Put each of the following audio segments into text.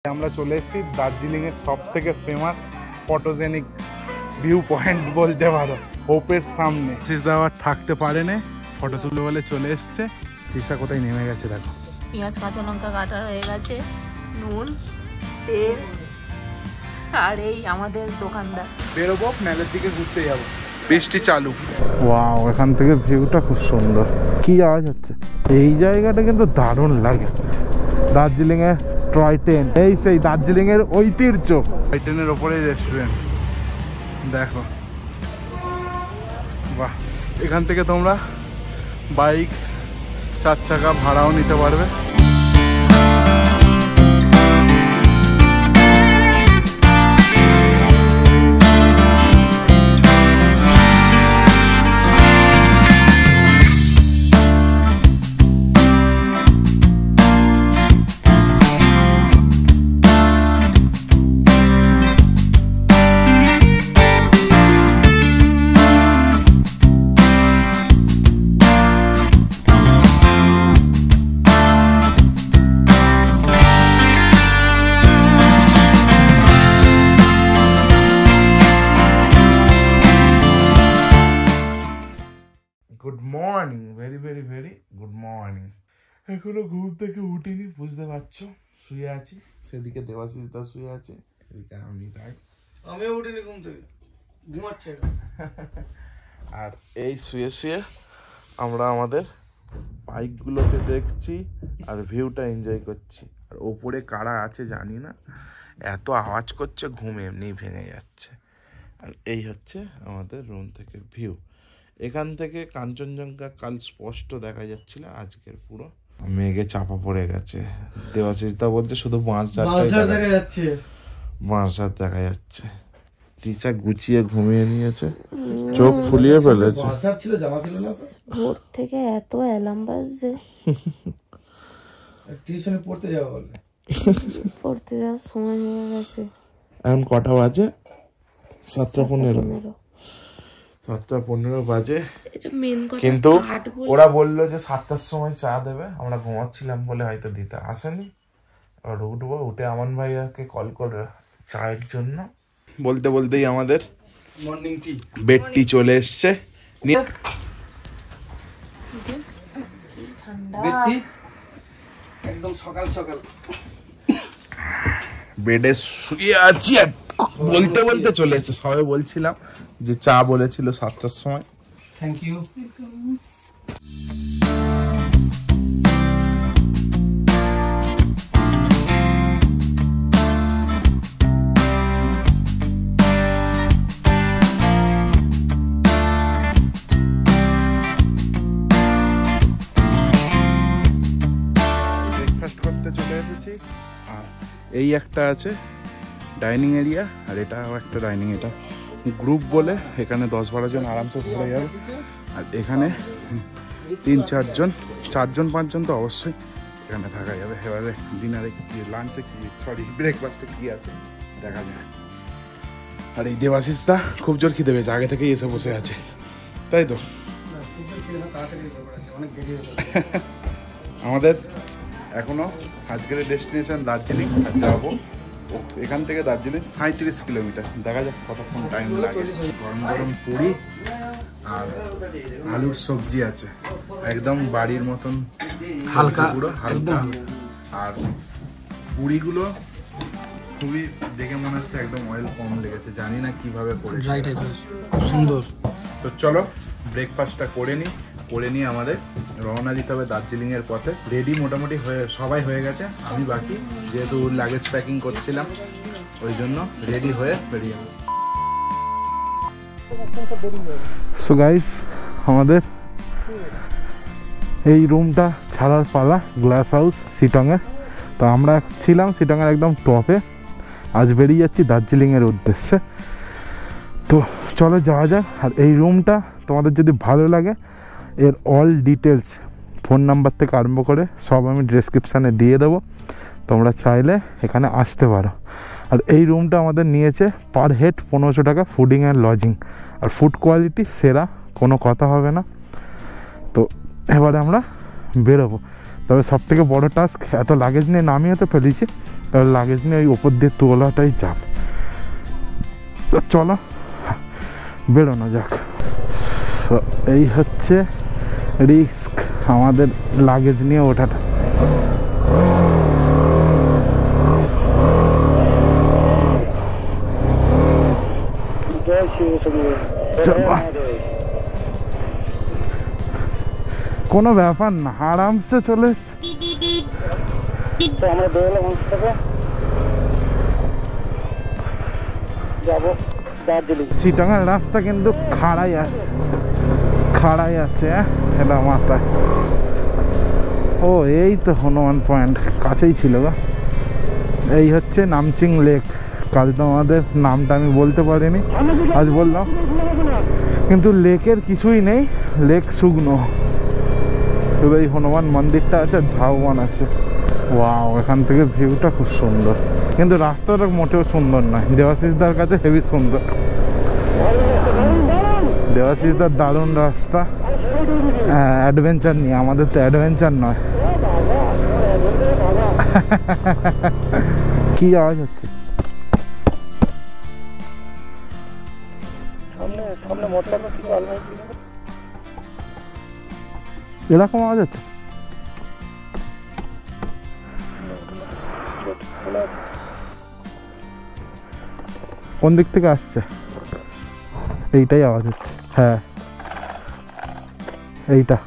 আমরা চলে এসেছি দার্জিলিং এর সব থেকে ফেমাস ফটোজেনিক ভিউ পয়েন্ট বলতে পারো, হোপের সামনে। আবার থাকতে পারে না, ফটো তুলে বলে চলে এসছে। তৃষা কোথায় নেমে গেছে দেখো। পেঁয়াজ কাঁচা লঙ্কা কাটা হয়ে গেছে, নুন তেল, আর এই আমাদের দোকানদার। বেরোবো, মেলের দিকে ঘুরতে যাবো, বৃষ্টি চালু। ওয়াও, এখান থেকে ভিউটা খুব সুন্দর। কি আওয়াজ হচ্ছে? এই জায়গাটা কিন্তু দারুণ লাগে। দার্জিলিং এ টয় ট্রেন, এই সেই দার্জিলিং এর ঐতিহ্য। টয় ট্রেনের ওপরেই রেস্টুরেন্ট দেখো। বাহ, এখান থেকে তোমরা বাইক 4 চাকা ভাড়াও নিতে পারবে। Good morning, very very very good morning. এখনো ঘুম থেকে উঠিনি, বুঝতে পারছো, শুয়ে আছি। সেদিকে দেবাশিস দা শুয়ে আছে, এদিকে আমিও উঠিনি ঘুম থেকে, ঘুমাচ্ছে। আর এই শুয়ে শুয়ে আমরা আমাদের বাইকগুলোকে দেখছি আর ভিউটা এনজয় করছি। আর ওপরে কারা আছে জানি না, এত আওয়াজ করছে, ঘুম এমনিই ভেঙে যাচ্ছে। আর এই হচ্ছে আমাদের রুম থেকে ভিউ। এখান থেকে কাঞ্চনজঙ্ঘা কাল স্পষ্ট দেখা যাচ্ছিল, আজকের পুরো মেঘে চাপা পড়ে গেছে। দেবাশিস দা বলছে শুধু বাঁশঝাড় দেখা যাচ্ছে, বাঁশঝাড় দেখা যাচ্ছে। তৃষা গুছিয়ে ঘুমিয়ে নিয়েছে, চোখ ফুলিয়ে ফেলেছে। ভোর থেকে এত অ্যালার্ম বাজছে, টিউশনে পড়তে যাওয়া বলে, পড়তে যাওয়ার সময় হয়ে গেছে। এখন কটা বাজে? 7:15। 7:15 বাজে। কিন্তু ওরা বললো যে 7টার সময় চা দেবে, আমরা ঘুমাচ্ছিলাম বলে হয়তো দিতে আসেনি। আর উঠবো, উঠে আমান ভাইয়াকে কল করে চায়ের জন্য। বলতে বলতেই আমাদের মর্নিং টি বেড টি চলে এসছে। বেডটি একদম সকাল সকাল বেডে শুয়ে আছি আর বলতে বলতে চলে এসছে। সবাই বলছিলাম যে চা বলেছিল 7টার সময়। Thank you. ব্রেকফাস্ট করতে চলে এসেছি। আর এই একটা আছে ডাইনিং এরিয়া, আর এটাও একটা ডাইনিং। এটা গ্রুপ বলে, এখানে 10-12 জন আরামসে ঘুরে যাবে। আর এখানে 3-4 জন, 4 জন 5 জন তো অবশ্যই এখানে থাকা যাবে। এবারে ডিনারে কি, লাঞ্চে কি, সরি ব্রেকফাস্টে কি আছে দেখা যাক। আর এই দেবাশিস দা খুব জোর খিদে পেয়েছে, আগে থেকেই এসে বসে আছে, তাই তো? আমাদের এখনো আজকের ডেস্টিনেশন দার্জিলিং, আর যাবো এখান থেকে দার্জিলিং 37 কিলোমিটার। দেখা যাক কতক্ষণ টাইম লাগে। গরম গরম পুরি আর আলুর সবজি আছে, একদম বাড়ির মতন হালকা, পুরো হালকা। আর পুরিগুলো খুবই দেখে মনে হচ্ছে একদম অয়েল কম লেগেছে, জানি না কিভাবে করেছে, খুব সুন্দর। তো চলো ব্রেকফাস্টটা করে নিয়ে আমাদের রওনা দিতে হবে দার্জিলিং এর পথে। রেডি মোটামুটি হয়ে সবাই হয়ে গেছে, আমি বাকি, যেহেতু লাগেজ প্যাকিং করছিলাম ওই জন্য রেডি হয়ে বেরিয়ে গেছি। সো গাইস, আমাদের এই রুমটা ছাড়ার পালা, গ্লাস হাউস শিটংয়ের। তো আমরা ছিলাম শিটংয়ের একদম টপে, আজ বেরিয়ে যাচ্ছি দার্জিলিংয়ের উদ্দেশ্যে। তো চলো যাওয়া যাক। আর এই রুমটা তোমাদের যদি ভালো লাগে, এর অল ডিটেলস ফোন নাম্বার থেকে আরম্ভ করে সব আমি ডেসক্রিপশানে দিয়ে দেবো, তোমরা চাইলে এখানে আসতে পারো। আর এই রুমটা আমাদের নিয়েছে পার হেড 1500 টাকা, ফুডিং অ্যান্ড লজিং। আর ফুড কোয়ালিটি সেরা, কোনো কথা হবে না। তো এবারে আমরা বেরোবো। তবে সব থেকে বড়ো টাস্ক, এত লাগেজ নিয়ে নামিয়ে তো ফেলেছি, লাগেজ নিয়ে ওই ওপর দিয়ে তোলাটাই চাপ। তো চলো বেরোনো যাক। এই হচ্ছে রিস্ক আমাদের লাগেজ নিয়ে ওঠাটা। কোনো ব্যাপার না, আরামসে চলে চিটাগাং রাস্তা কিন্তু খাড়াই আছে এটা মাথায়। ও এই তো হনুমান পয়েন্ট কাছেই ছিল গা। এই হচ্ছে নামচিং লেক। কাল তোমাদের নামটা আমি বলতে পারিনি, আজ বললাম। কিন্তু লেকের কিছুই নেই, লেক শুকনো, শুধু এই হনুমান মন্দিরটা আছে আর ঝাউবন আছে। ওয়াও, এখান থেকে ভিউটা খুব সুন্দর, কিন্তু রাস্তাটা মোটেও সুন্দর নয়। দেবাশিসদার কাছে হেভি সুন্দর, দেবাশিসদার দারুণ রাস্তা, অ্যাডভেঞ্চার নিয়ে। আমাদের তো অ্যাডভেঞ্চার নয়। কি আওয়াজ হচ্ছে? এরকম আওয়াজ হচ্ছে? কোন দিক থেকে আসছে? এইটাই আওয়াজ হচ্ছে। হ্যাঁ এইটা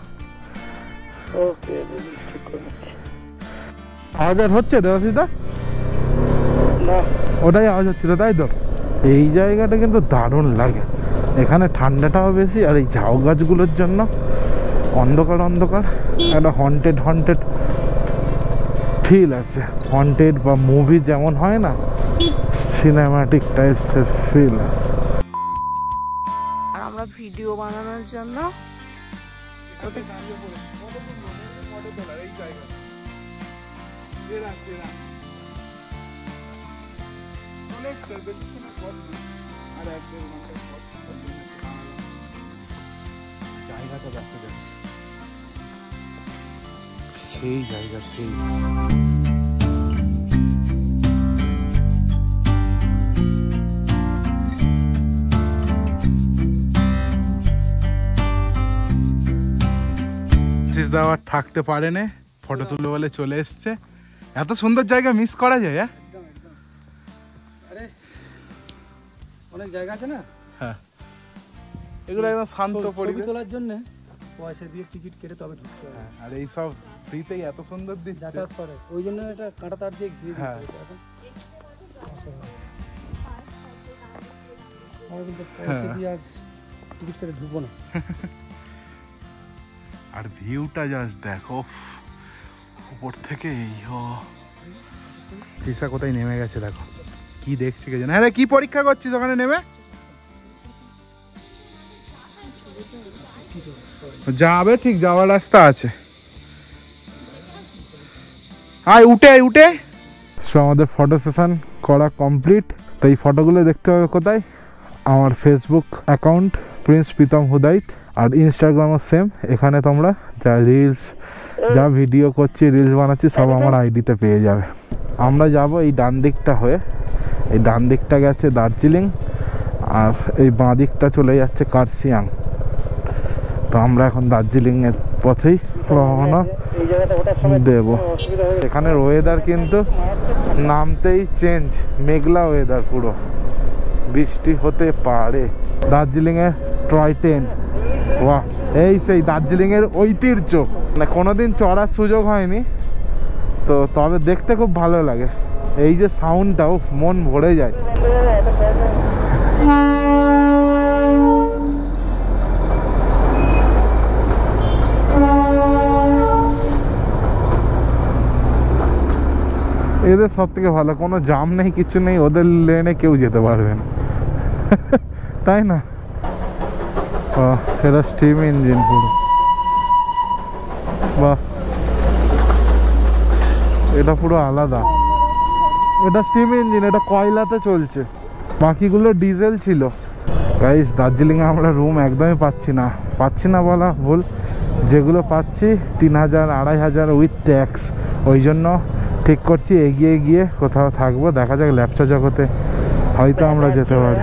আওয়াজ আর হচ্ছে দেবাশিসদা? ওটাই আওয়াজ হচ্ছিল তাই তো। এই জায়গাটা কিন্তু দারুণ লাগে, এখানে ঠান্ডাটাও বেশি, আর এই ঝাউ গাছগুলোর জন্য অন্ধকার একটা হন্টেড ফিল আছে। হন্টেড বা মুভি যেমন হয় না, সিনেমাটিক টাইপসের ফিল। আর আমরা ভিডিও বানানোর জন্য জায়গাটা দেখো জাস্ট, সেই জায়গা সেই। দাওয়ার থাকতে পারে না, ফটো তুলবে বলে চলে এসছে। এত সুন্দর জায়গা মিস করা যায়? আরে অনেক জায়গা আছে না। হ্যাঁ, এগুলো একদম শান্ত পরিবেশ। তোলার জন্য পয়সা দিয়ে টিকিট কেটে তবে ঢুকতে হয়। আর এই সব ফ্রিতেই এত সুন্দর দিচ্ছে, যাতায়াত করে, ওই জন্য এটা কাঁটা তার দিয়ে ঘিরে দিয়েছে। এখন আমরা কিন্তু পয়সা দিয়ে আর টিকিট কেটে ঢুকবো না। আর ভিউটা জাস্ট দেখো উপর থেকে। তৃষা কোথায় নেমে গেছে দেখো, কি দেখছি কে জানে। হ্যাঁ, কি পরীক্ষা করছিস ওখানে নেমে? যাবে, ঠিক যাওয়ার রাস্তা আছে। আয় উঠে। সো আমাদের ফটো সেশন করা কমপ্লিট। তো এই ফটোগুলো দেখতে হবে কোথায়? আমার ফেসবুক অ্যাকাউন্ট প্রিন্স প্রীতম হুদাইত, আর ইনস্টাগ্রামও সেম। এখানে তোমরা যা রিলস, যা ভিডিও করছি, রিলস বানাচ্ছি, সব আমার আইডিতে পেয়ে যাবে। আমরা যাব এই ডান দিকটা হয়ে, এই ডান দিকটা গেছে দার্জিলিং, আর এই বাঁ দিকটা চলে যাচ্ছে কার্শিয়াং। তো আমরা এখন দার্জিলিং এর পথেই রওনা দেব। এখানের ওয়েদার কিন্তু নামতেই চেঞ্জ, মেঘলা ওয়েদার, পুরো বৃষ্টি হতে পারে। দার্জিলিং এর টয় ট্রেন, বাহ, এই সেই দার্জিলিং এর ঐতিহ্য। মানে কোনোদিন চড়ার সুযোগ হয়নি তো, তবে দেখতে খুব ভালো লাগে। এই যে সাউন্ডটাও মন ভরে যায়। এদের সব থেকে ভালো, কোনো জাম নেই, কিছু নেই, ওদের লেনে কেউ যেতে পারবে না, তাই না? এটা স্টিম ইঞ্জিন পুরো, বাহ, এটা পুরো আলাদা। এটা স্টিম ইঞ্জিন, এটা কয়লাতে চলছে, বাকিগুলো ডিজেল ছিল। গাইস, দার্জিলিংয়ে আমরা রুম একদমই পাচ্ছি না বলা ভুল, যেগুলো পাচ্ছি 3000 2500 উইথ ট্যাক্স। ওই জন্য ঠিক করছি, এগিয়ে গিয়ে কোথাও থাকবো, দেখা যাক ল্যাপচা জগতে হয়তো আমরা যেতে পারি।